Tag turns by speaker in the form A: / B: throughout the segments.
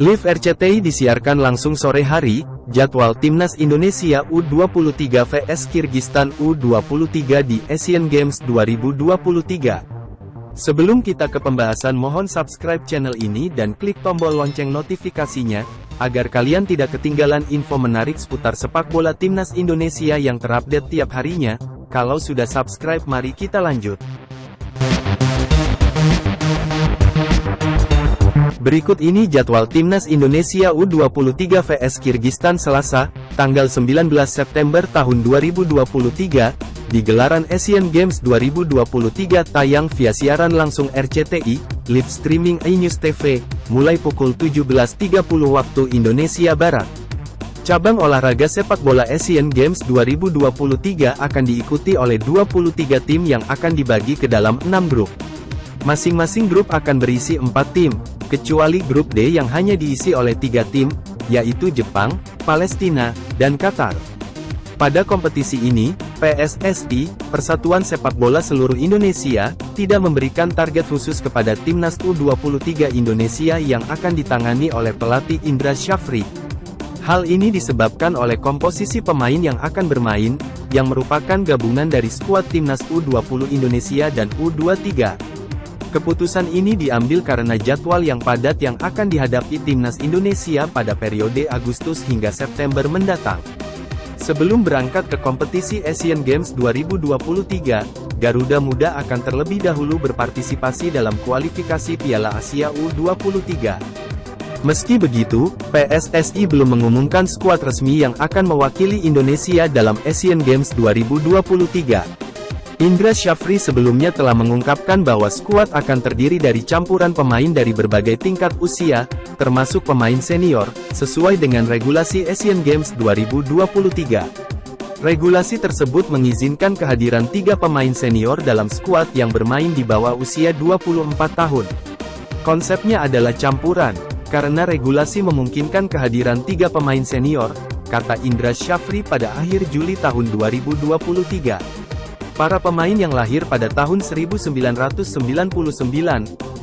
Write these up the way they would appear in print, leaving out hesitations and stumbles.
A: Live RCTI disiarkan langsung sore hari, jadwal Timnas Indonesia U23 vs Kirgistan U23 di Asian Games 2023. Sebelum kita ke pembahasan, mohon subscribe channel ini dan klik tombol lonceng notifikasinya, agar kalian tidak ketinggalan info menarik seputar sepak bola Timnas Indonesia yang terupdate tiap harinya. Kalau sudah subscribe, mari kita lanjut. Berikut ini jadwal Timnas Indonesia U23 vs Kirgistan Selasa, tanggal 19 September tahun 2023, di gelaran Asian Games 2023 tayang via siaran langsung RCTI, live streaming iNews TV, mulai pukul 17.30 waktu Indonesia Barat. Cabang olahraga sepak bola Asian Games 2023 akan diikuti oleh 23 tim yang akan dibagi ke dalam 6 grup. Masing-masing grup akan berisi 4 tim, kecuali grup D yang hanya diisi oleh 3 tim, yaitu Jepang, Palestina, dan Qatar. Pada kompetisi ini, PSSI, Persatuan Sepak Bola Seluruh Indonesia, tidak memberikan target khusus kepada Timnas U23 Indonesia yang akan ditangani oleh pelatih Indra Syafri. Hal ini disebabkan oleh komposisi pemain yang akan bermain, yang merupakan gabungan dari skuad Timnas U20 Indonesia dan U23. Keputusan ini diambil karena jadwal yang padat yang akan dihadapi Timnas Indonesia pada periode Agustus hingga September mendatang. Sebelum berangkat ke kompetisi Asian Games 2023, Garuda Muda akan terlebih dahulu berpartisipasi dalam kualifikasi Piala Asia U23. Meski begitu, PSSI belum mengumumkan skuad resmi yang akan mewakili Indonesia dalam Asian Games 2023. Indra Syafri sebelumnya telah mengungkapkan bahwa skuad akan terdiri dari campuran pemain dari berbagai tingkat usia, termasuk pemain senior, sesuai dengan regulasi Asian Games 2023. Regulasi tersebut mengizinkan kehadiran 3 pemain senior dalam skuad yang bermain di bawah usia 24 tahun. Konsepnya adalah campuran, karena regulasi memungkinkan kehadiran 3 pemain senior, kata Indra Syafri pada akhir Juli tahun 2023. Para pemain yang lahir pada tahun 1999,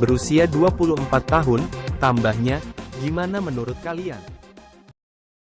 A: berusia 24 tahun, tambahnya, gimana menurut kalian?